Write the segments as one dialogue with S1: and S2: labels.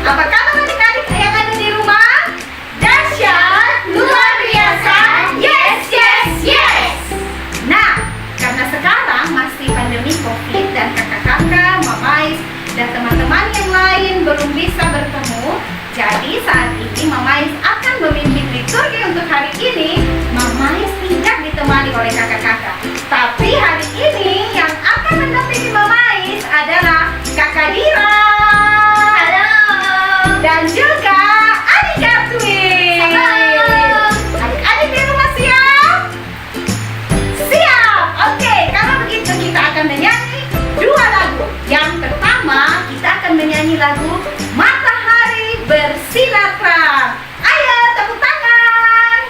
S1: Apa kabar adik-adik yang ada di rumah? Dahsyat, luar biasa, yes, yes, yes. Nah, karena sekarang masih pandemi COVID dan kakak-kakak, mamais, dan teman-teman yang lain belum bisa bertemu, jadi saat ini mamais akan memimpin liturgi untuk hari ini. Mamais tidak ditemani oleh kakak-kakak, tapi hari ini yang akan mendampingi mamais adalah kakak Dira. Halo. Dan juga adik Gatwin. Halo. Adik-adik di rumah siap? Siap. Oke, kalau begitu kita akan menyanyi dua lagu. Yang pertama kita akan menyanyi lagu Matahari Bersinar Terang. Ayo tepuk tangan.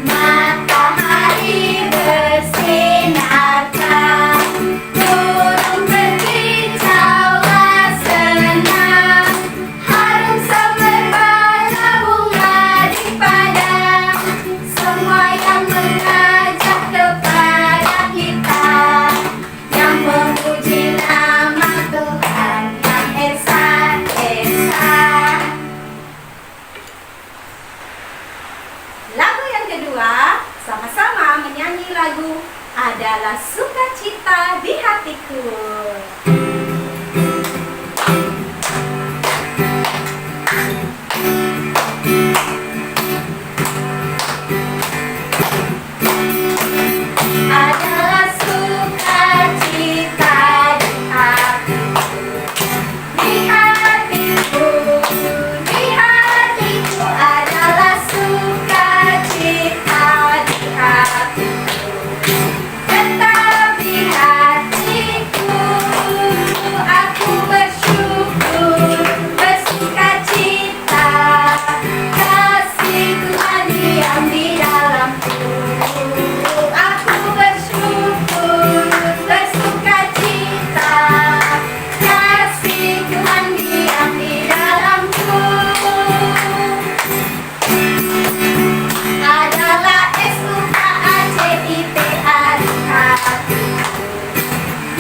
S1: Matahari bersinar terang, burung berkicauan senang, harum semerbak bunga di padang, semua yang mengajak kepada kita, yang memuji nama Tuhan yang esa-esa. Lagu yang kedua, sama-sama menyanyi lagu Adalah Sukacita di Hatiku. Adalah sukacita di hatiku, di hatiku, di hatiku, adalah sukacita di hatiku. Tetap di hatiku, aku bersyukur, bersukacita, kasih Tuhan diam di dalamku. Aku bersyukur, bersukacita, kasih Tuhan diam di dalamku. Adalah SUKACITA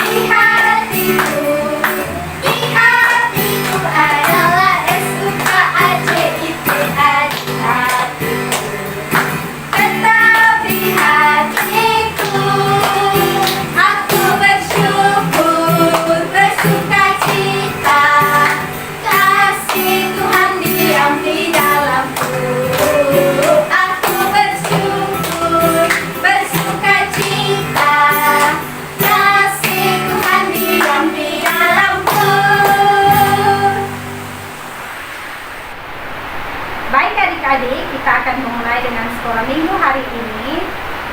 S1: di hatiku, di hatiku, adalah SUKACITA di hatiku. Tetap di hatiku, aku bersyukur, bersukacita, kasih Tuhan diam di dalamku. Aku bersyukur, bersukacita, kasih Tuhan diam di dalamku. Baik adik-adik, kita akan memulai dengan sekolah minggu hari ini.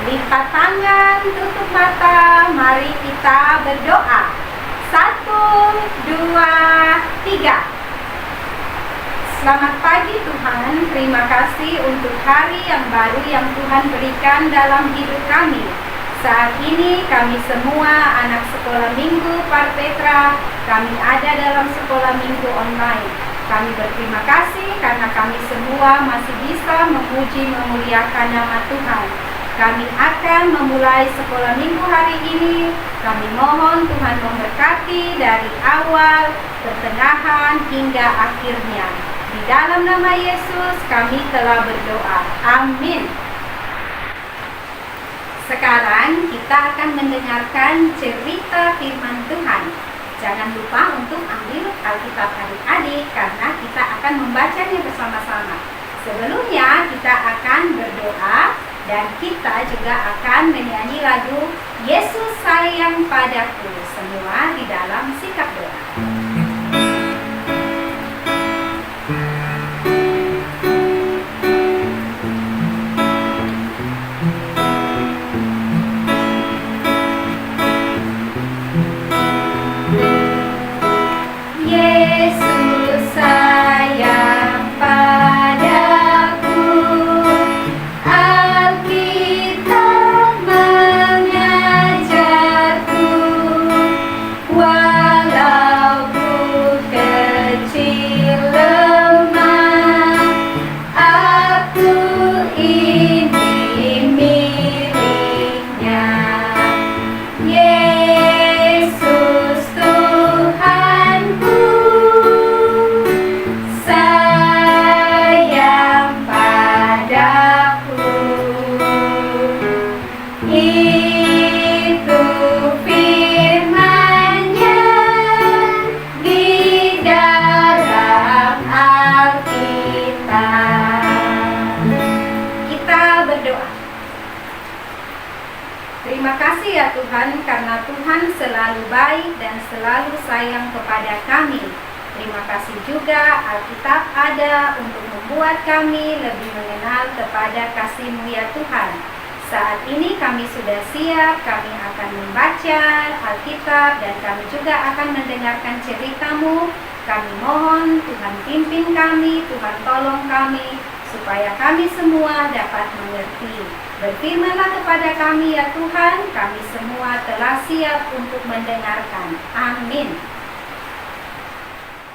S1: Lipat tangan, tutup mata, mari kita berdoa. 1, 2, 3. Selamat pagi Tuhan, terima kasih untuk hari yang baru yang Tuhan berikan dalam hidup kami. Saat ini kami semua anak sekolah minggu Parpetra, kami ada dalam sekolah minggu online. Kami berterima kasih karena kami semua masih bisa memuji memuliakan nama Tuhan. Kami akan memulai sekolah minggu hari ini. Kami mohon Tuhan memberkati dari awal, pertengahan hingga akhirnya. Di dalam nama Yesus kami telah berdoa. Amin. Sekarang kita akan mendengarkan cerita firman Tuhan. Jangan lupa untuk ambil Alkitab adik-adik karena kita akan membacanya bersama-sama. Sebelumnya kita akan berdoa dan kita juga akan menyanyi lagu Yesus Sayang Padaku, semua di dalam sikap doa. Yesus sayang padaku, Alkitab mengajarku, walau itu firman-Nya di dalam Alkitab. Kita berdoa. Terima kasih ya Tuhan, karena Tuhan selalu baik dan selalu sayang kepada kami. Terima kasih juga Alkitab ada untuk membuat kami lebih mengenal kepada kasih-Mu ya Tuhan. Saat ini kami sudah siap, kami akan membaca Alkitab dan kami juga akan mendengarkan cerita-Mu. Kami mohon Tuhan pimpin kami, Tuhan tolong kami, supaya kami semua dapat mengerti. Berfirmanlah kepada kami ya Tuhan, kami semua telah siap untuk mendengarkan. Amin.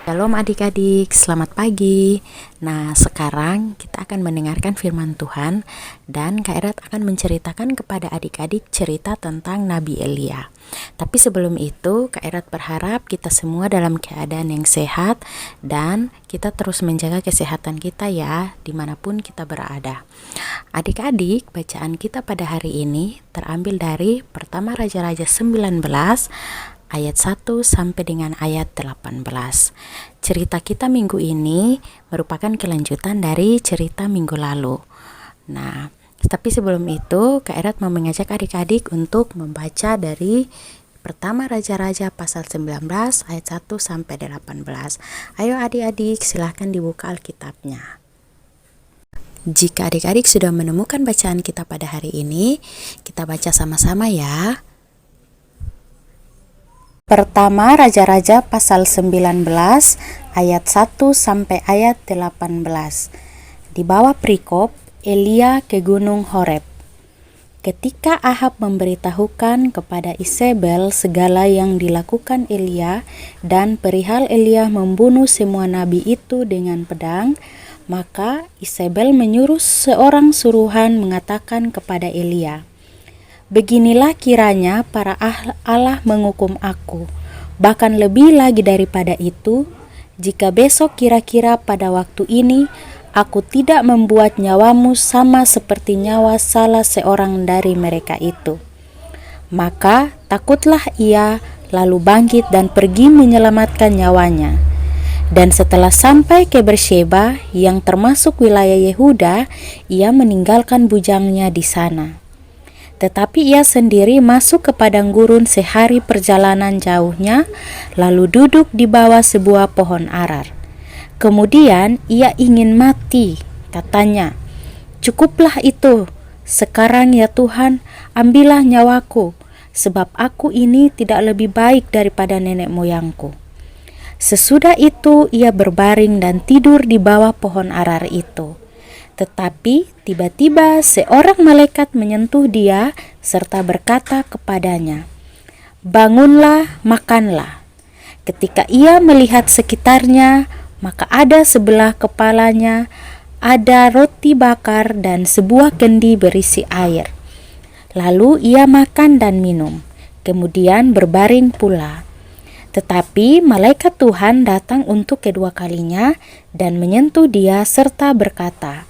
S2: Shalom adik-adik, selamat pagi. Nah, sekarang kita akan mendengarkan firman Tuhan dan Kak Erat akan menceritakan kepada adik-adik cerita tentang Nabi Elia. Tapi sebelum itu, Kak Erat berharap kita semua dalam keadaan yang sehat dan kita terus menjaga kesehatan kita ya, dimanapun kita berada. Adik-adik, bacaan kita pada hari ini terambil dari Pertama Raja-Raja 19 ayat 1 sampai dengan ayat 18. Cerita kita minggu ini merupakan kelanjutan dari cerita minggu lalu. Nah, tapi sebelum itu Kak Erat mau mengajak adik-adik untuk membaca dari Pertama Raja-Raja pasal 19 ayat 1 sampai 18. Ayo adik-adik, silahkan dibuka Alkitabnya. Jika adik-adik sudah menemukan bacaan kita pada hari ini, kita baca sama-sama ya. Pertama Raja-Raja pasal 19 ayat 1 sampai ayat 18. Di bawah perikop Elia ke Gunung Horeb. Ketika Ahab memberitahukan kepada Isabel segala yang dilakukan Elia dan perihal Elia membunuh semua nabi itu dengan pedang, maka Isabel menyuruh seorang suruhan mengatakan kepada Elia, "Beginilah kiranya para Allah menghukum aku, bahkan lebih lagi daripada itu, jika besok kira-kira pada waktu ini aku tidak membuat nyawamu sama seperti nyawa salah seorang dari mereka itu." Maka takutlah ia, lalu bangkit dan pergi menyelamatkan nyawanya. Dan setelah sampai ke Bersheba yang termasuk wilayah Yehuda, ia meninggalkan bujangnya di sana. Tetapi ia sendiri masuk ke padang gurun sehari perjalanan jauhnya, lalu duduk di bawah sebuah pohon arar. Kemudian ia ingin mati, katanya, "Cukuplah itu, sekarang ya Tuhan, ambillah nyawaku, sebab aku ini tidak lebih baik daripada nenek moyangku." Sesudah itu ia berbaring dan tidur di bawah pohon arar itu. Tetapi tiba-tiba seorang malaikat menyentuh dia serta berkata kepadanya, "Bangunlah, makanlah." Ketika ia melihat sekitarnya, maka ada sebelah kepalanya ada roti bakar dan sebuah kendi berisi air. Lalu ia makan dan minum, kemudian berbaring pula. Tetapi malaikat Tuhan datang untuk kedua kalinya dan menyentuh dia serta berkata,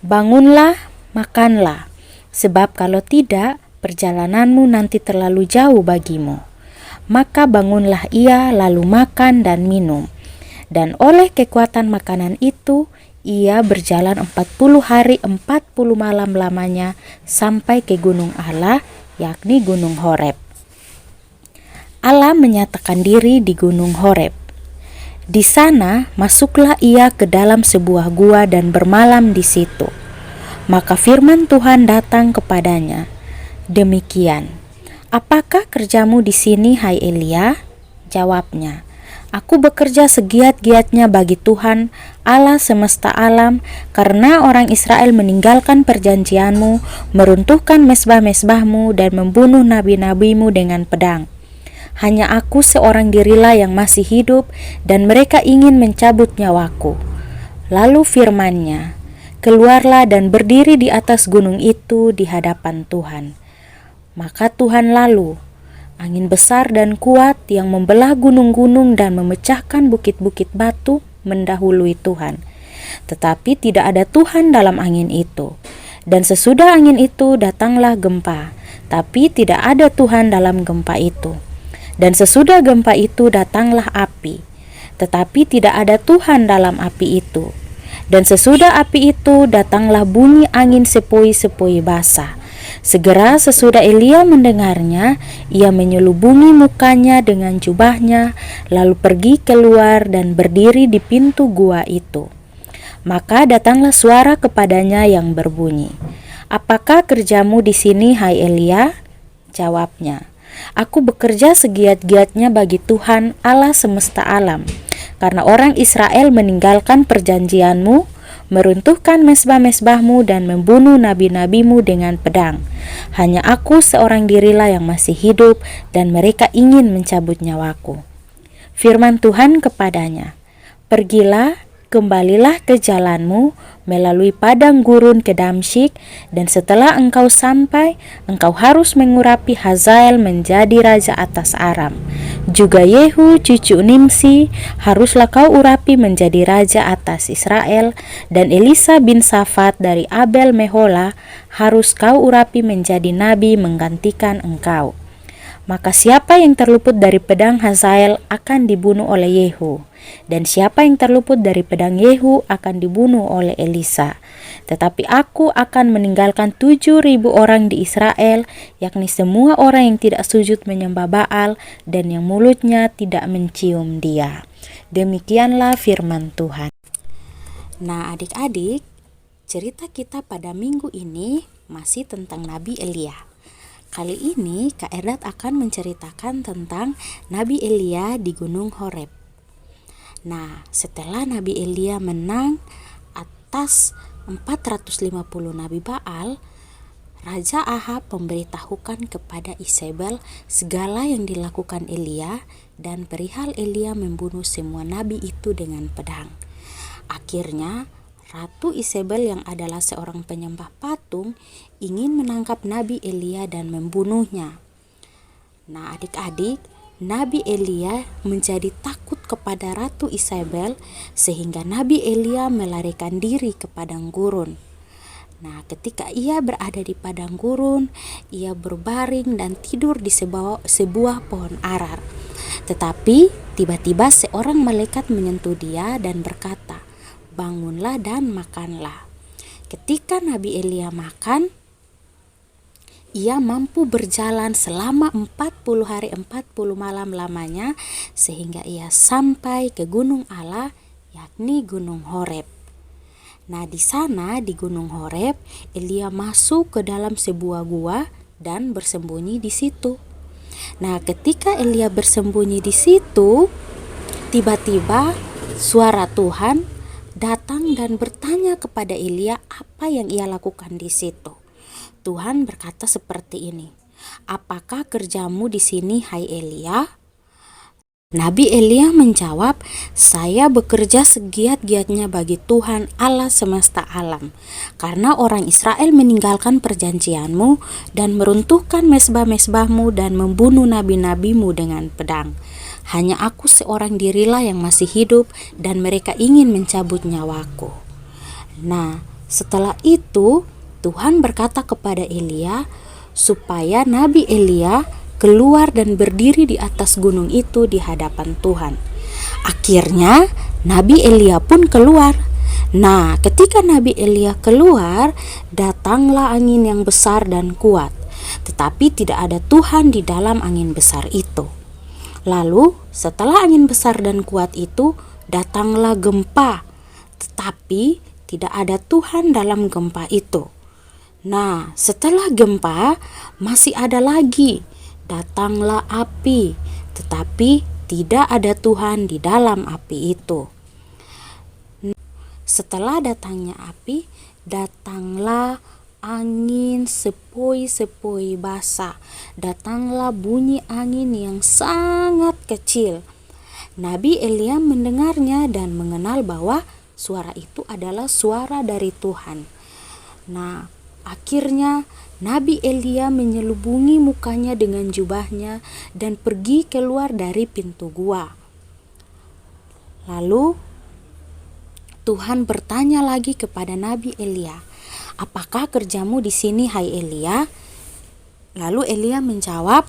S2: "Bangunlah, makanlah, sebab kalau tidak, perjalananmu nanti terlalu jauh bagimu." Maka bangunlah ia lalu makan dan minum. Dan oleh kekuatan makanan itu, ia berjalan 40 hari 40 malam lamanya sampai ke gunung Allah, yakni gunung Horeb. Allah menyatakan diri di gunung Horeb. Di sana masuklah ia ke dalam sebuah gua dan bermalam di situ. Maka firman Tuhan datang kepadanya, demikian, "Apakah kerjamu di sini, hai Elia?" Jawabnya, "Aku bekerja segiat-giatnya bagi Tuhan, Allah semesta alam, karena orang Israel meninggalkan perjanjianmu, meruntuhkan mesbah-mesbahmu, dan membunuh nabi-nabimu dengan pedang. Hanya aku seorang dirilah yang masih hidup, dan mereka ingin mencabut nyawaku." Lalu firman-Nya, "Keluarlah dan berdiri di atas gunung itu di hadapan Tuhan." Maka Tuhan lalu, angin besar dan kuat yang membelah gunung-gunung dan memecahkan bukit-bukit batu mendahului Tuhan. Tetapi tidak ada Tuhan dalam angin itu. Dan sesudah angin itu datanglah gempa. tapi tidak ada Tuhan dalam gempa itu. Dan sesudah gempa itu datanglah api, tetapi tidak ada Tuhan dalam api itu. Dan sesudah api itu datanglah bunyi angin sepoi-sepoi basah. Segera sesudah Elia mendengarnya, ia menyelubungi mukanya dengan jubahnya, lalu pergi keluar dan berdiri di pintu gua itu. Maka datanglah suara kepadanya yang berbunyi, "Apakah kerjamu di sini, hai Elia?" Jawabnya, "Aku bekerja segiat-giatnya bagi Tuhan Allah semesta alam, karena orang Israel meninggalkan perjanjianmu, meruntuhkan mesbah-mesbahmu dan membunuh nabi-nabimu dengan pedang. Hanya aku seorang dirilah yang masih hidup dan mereka ingin mencabut nyawaku." Firman Tuhan kepadanya, "Pergilah, kembalilah ke jalanmu melalui padang gurun ke Damsyik, dan setelah engkau sampai, engkau harus mengurapi Hazael menjadi raja atas Aram. Juga Yehu cucu Nimsi haruslah kau urapi menjadi raja atas Israel, dan Elisa bin Safat dari Abel Mehola harus kau urapi menjadi nabi menggantikan engkau. Maka siapa yang terluput dari pedang Hazael akan dibunuh oleh Yehu, dan siapa yang terluput dari pedang Yehu akan dibunuh oleh Elisa. Tetapi aku akan meninggalkan 7.000 orang di Israel, yakni semua orang yang tidak sujud menyembah Baal dan yang mulutnya tidak mencium dia." Demikianlah firman Tuhan. Nah, adik-adik, cerita kita pada minggu ini masih tentang Nabi Elia. Kali ini Kak Erdat akan menceritakan tentang Nabi Elia di Gunung Horeb. Nah, setelah Nabi Elia menang atas 450 Nabi Baal, Raja Ahab memberitahukan kepada Isabel segala yang dilakukan Elia dan perihal Elia membunuh semua nabi itu dengan pedang. Akhirnya, Ratu Isabel yang adalah seorang penyembah patung ingin menangkap Nabi Elia dan membunuhnya. Nah, adik-adik, Nabi Elia menjadi takut kepada Ratu Isabel sehingga Nabi Elia melarikan diri ke padang gurun. Nah, ketika ia berada di padang gurun, ia berbaring dan tidur di sebuah pohon arar. Tetapi tiba-tiba seorang malaikat menyentuh dia dan berkata, "Bangunlah dan makanlah." Ketika Nabi Elia makan, ia mampu berjalan selama 40 hari 40 malam lamanya sehingga ia sampai ke gunung Allah, yakni Gunung Horeb. Nah, di sana di Gunung Horeb, Elia masuk ke dalam sebuah gua dan bersembunyi di situ. Nah, ketika Elia bersembunyi di situ, tiba-tiba suara Tuhan datang dan bertanya kepada Elia apa yang ia lakukan di situ. Tuhan berkata seperti ini, "Apakah kerjamu di sini, hai Elia?" Nabi Elia menjawab, "Saya bekerja segiat-giatnya bagi Tuhan Allah semesta alam, karena orang Israel meninggalkan perjanjianmu dan meruntuhkan mesbah-mesbahmu dan membunuh nabi-nabimu dengan pedang. Hanya aku seorang dirilah yang masih hidup dan mereka ingin mencabut nyawaku." Nah, setelah itu Tuhan berkata kepada Elia supaya Nabi Elia keluar dan berdiri di atas gunung itu di hadapan Tuhan. Akhirnya Nabi Elia pun keluar. Nah, ketika Nabi Elia keluar, datanglah angin yang besar dan kuat, tetapi tidak ada Tuhan di dalam angin besar itu. Lalu setelah angin besar dan kuat itu, datanglah gempa, tetapi tidak ada Tuhan dalam gempa itu. Nah, setelah gempa masih ada lagi, datanglah api, tetapi tidak ada Tuhan di dalam api itu. Setelah datangnya api, datanglah angin sepoi-sepoi basah, datanglah bunyi angin yang sangat kecil. Nabi Elia mendengarnya dan mengenal bahwa suara itu adalah suara dari Tuhan. Nah, akhirnya Nabi Elia menyelubungi mukanya dengan jubahnya dan pergi keluar dari pintu gua. Lalu Tuhan bertanya lagi kepada Nabi Elia, "Apakah kerjamu di sini, hai Elia?" Lalu Elia menjawab,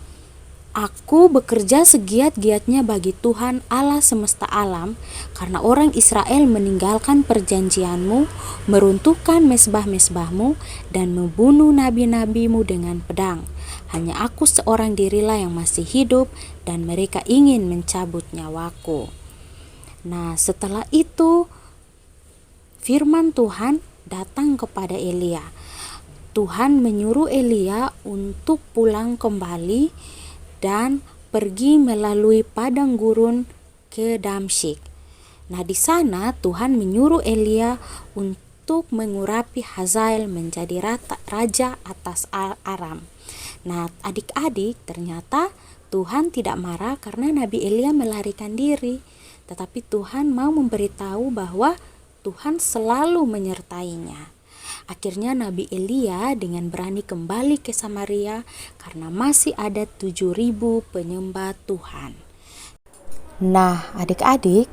S2: "Aku bekerja segiat-giatnya bagi Tuhan Allah semesta alam, karena orang Israel meninggalkan perjanjianmu, meruntuhkan mesbah-mesbahmu, dan membunuh nabi-nabimu dengan pedang. Hanya aku seorang dirilah yang masih hidup, dan mereka ingin mencabut nyawaku." Nah, setelah itu firman Tuhan datang kepada Elia. Tuhan menyuruh Elia untuk pulang kembali dan pergi melalui padang gurun ke Damsyik. Nah, di sana Tuhan menyuruh Elia untuk mengurapi Hazael menjadi raja atas Aram. Nah, adik-adik, ternyata Tuhan tidak marah karena Nabi Elia melarikan diri, tetapi Tuhan mau memberitahu bahwa Tuhan selalu menyertainya. Akhirnya Nabi Elia dengan berani kembali ke Samaria karena masih ada 7.000 penyembah Tuhan. Nah, adik-adik,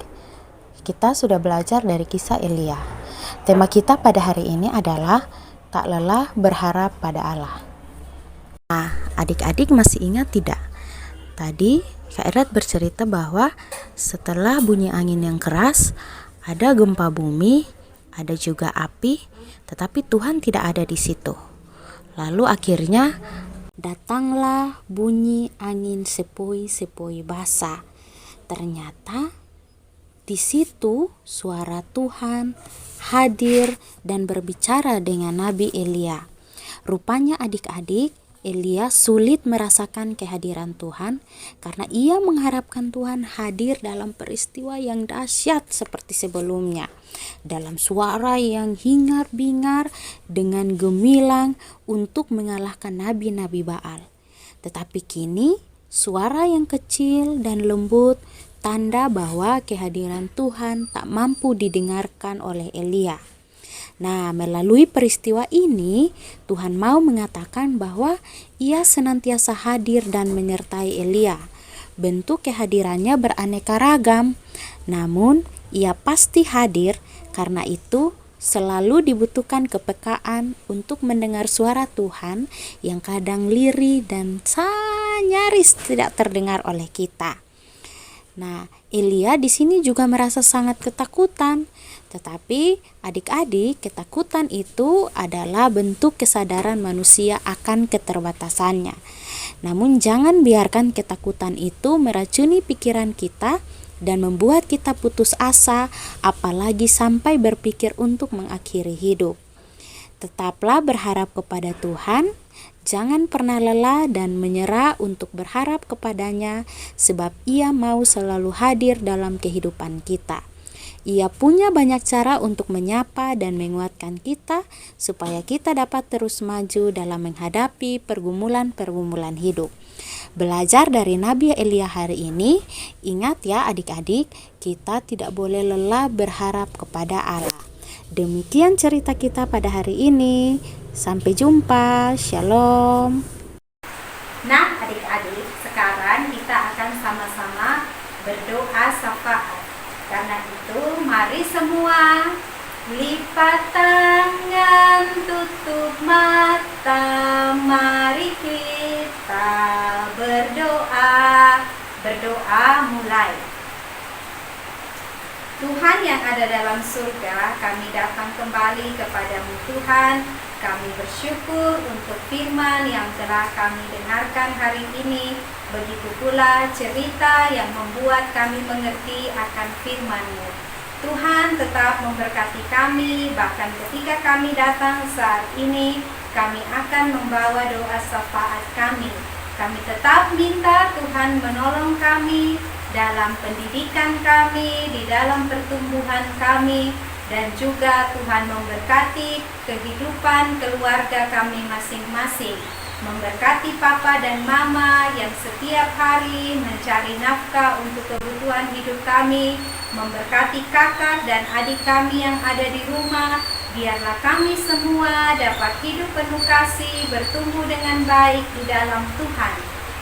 S2: kita sudah belajar dari kisah Elia. Tema kita pada hari ini adalah tak lelah berharap pada Allah. Nah, adik-adik masih ingat tidak? Tadi Kak Erat bercerita bahwa setelah bunyi angin yang keras, ada gempa bumi, ada juga api, tetapi Tuhan tidak ada di situ. Lalu akhirnya datanglah bunyi angin sepoi-sepoi basah. Ternyata di situ suara Tuhan hadir dan berbicara dengan Nabi Elia. Rupanya adik-adik, Elia sulit merasakan kehadiran Tuhan karena ia mengharapkan Tuhan hadir dalam peristiwa yang dahsyat seperti sebelumnya, dalam suara yang hingar-bingar dengan gemilang untuk mengalahkan nabi-nabi Baal. Tetapi kini suara yang kecil dan lembut tanda bahwa kehadiran Tuhan tak mampu didengarkan oleh Elia. Nah, melalui peristiwa ini, Tuhan mau mengatakan bahwa Ia senantiasa hadir dan menyertai Elia. Bentuk kehadirannya beraneka ragam, namun Ia pasti hadir. Karena itu, selalu dibutuhkan kepekaan untuk mendengar suara Tuhan yang kadang lirih dan nyaris tidak terdengar oleh kita. Nah, Elia di sini juga merasa sangat ketakutan. Tetapi adik-adik, ketakutan itu adalah bentuk kesadaran manusia akan keterbatasannya. Namun jangan biarkan ketakutan itu meracuni pikiran kita dan membuat kita putus asa, apalagi sampai berpikir untuk mengakhiri hidup. Tetaplah berharap kepada Tuhan. Jangan pernah lelah dan menyerah untuk berharap kepadanya, sebab Ia mau selalu hadir dalam kehidupan kita. Ia punya banyak cara untuk menyapa dan menguatkan kita, supaya kita dapat terus maju dalam menghadapi pergumulan-pergumulan hidup. Belajar dari Nabi Elia hari ini, ingat ya adik-adik, kita tidak boleh lelah berharap kepada Allah. Demikian cerita kita pada hari ini. Sampai jumpa, shalom.
S1: Nah, adik-adik, sekarang kita akan sama-sama berdoa syafaat. Karena itu, mari semua lipat tangan, tutup mata, mari kita berdoa. Berdoa mulai. Tuhan yang ada dalam surga, kami datang kembali kepadamu Tuhan. Kami bersyukur untuk firman yang telah kami dengarkan hari ini. Begitu pula cerita yang membuat kami mengerti akan firman-Mu. Tuhan tetap memberkati kami, bahkan ketika kami datang saat ini, kami akan membawa doa syafaat kami. Kami tetap minta Tuhan menolong kami dalam pendidikan kami, di dalam pertumbuhan kami, dan juga Tuhan memberkati kehidupan keluarga kami masing-masing. Memberkati papa dan mama yang setiap hari mencari nafkah untuk kebutuhan hidup kami. Memberkati kakak dan adik kami yang ada di rumah. Biarlah kami semua dapat hidup penuh kasih, bertumbuh dengan baik di dalam Tuhan.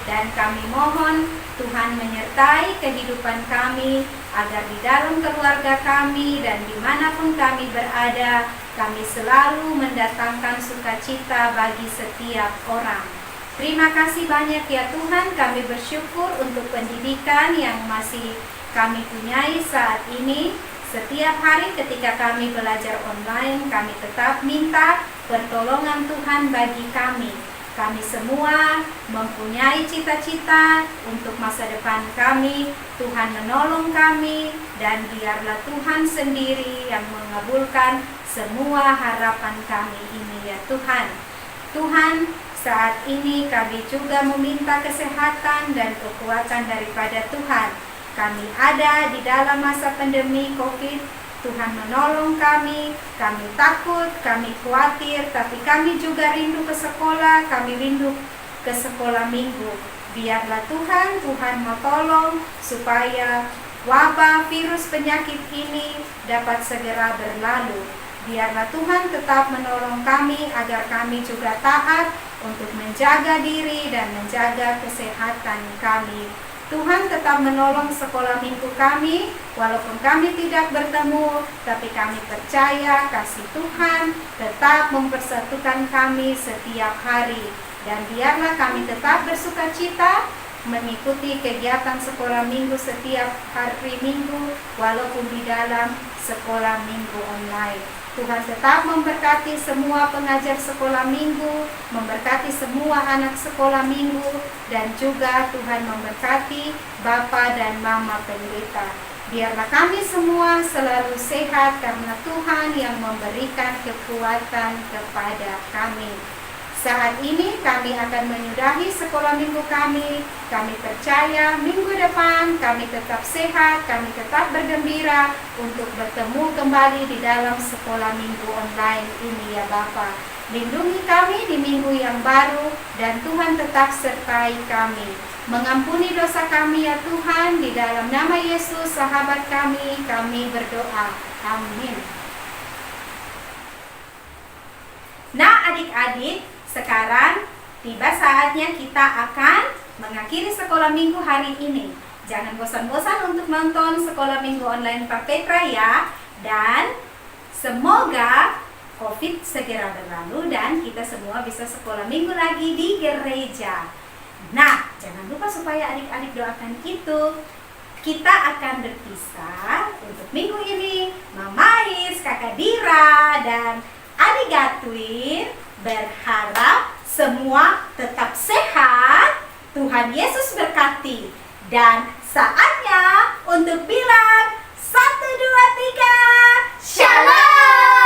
S1: Dan kami mohon Tuhan menyertai kehidupan kami, agar di dalam keluarga kami dan dimanapun kami berada, kami selalu mendatangkan sukacita bagi setiap orang. Terima kasih banyak ya Tuhan, kami bersyukur untuk pendidikan yang masih kami punyai saat ini. Setiap hari ketika kami belajar online, kami tetap minta pertolongan Tuhan bagi kami. Kami semua mempunyai cita-cita untuk masa depan kami. Tuhan menolong kami dan biarlah Tuhan sendiri yang mengabulkan semua harapan kami ini ya Tuhan. Tuhan, saat ini kami juga meminta kesehatan dan kekuatan daripada Tuhan. Kami ada di dalam masa pandemi COVID. Tuhan menolong kami takut, kami khawatir, tapi kami juga rindu ke sekolah, kami rindu ke sekolah minggu. Biarlah Tuhan mau tolong supaya wabah virus penyakit ini dapat segera berlalu. Biarlah Tuhan tetap menolong kami agar kami juga taat untuk menjaga diri dan menjaga kesehatan kami. Tuhan tetap menolong sekolah minggu kami, walaupun kami tidak bertemu, tapi kami percaya kasih Tuhan tetap mempersatukan kami setiap hari. Dan biarlah kami tetap bersukacita mengikuti kegiatan sekolah minggu setiap hari minggu, walaupun di dalam sekolah minggu online. Tuhan tetap memberkati semua pengajar sekolah minggu, memberkati semua anak sekolah minggu, dan juga Tuhan memberkati Bapa dan Mama pendeta. Biarlah kami semua selalu sehat karena Tuhan yang memberikan kekuatan kepada kami. Saat ini kami akan menyudahi sekolah minggu kami. Kami percaya minggu depan kami tetap sehat, kami tetap bergembira untuk bertemu kembali di dalam sekolah minggu online ini ya Bapa. Lindungi kami di minggu yang baru dan Tuhan tetap sertai kami. Mengampuni dosa kami ya Tuhan, di dalam nama Yesus sahabat kami berdoa. Amin. Nah adik-adik, sekarang tiba saatnya kita akan mengakhiri sekolah minggu hari ini. Jangan bosan-bosan untuk nonton sekolah minggu online Pak Petra ya. Dan semoga COVID segera berlalu dan kita semua bisa sekolah minggu lagi di gereja. Nah, jangan lupa supaya adik-adik doakan itu. Kita akan berpisah untuk minggu ini. Mama Is, Kakak Dira, dan Adik Gatwin berharap semua tetap sehat, Tuhan Yesus berkati, dan saatnya untuk bilang 1, 2, 3, Shalom!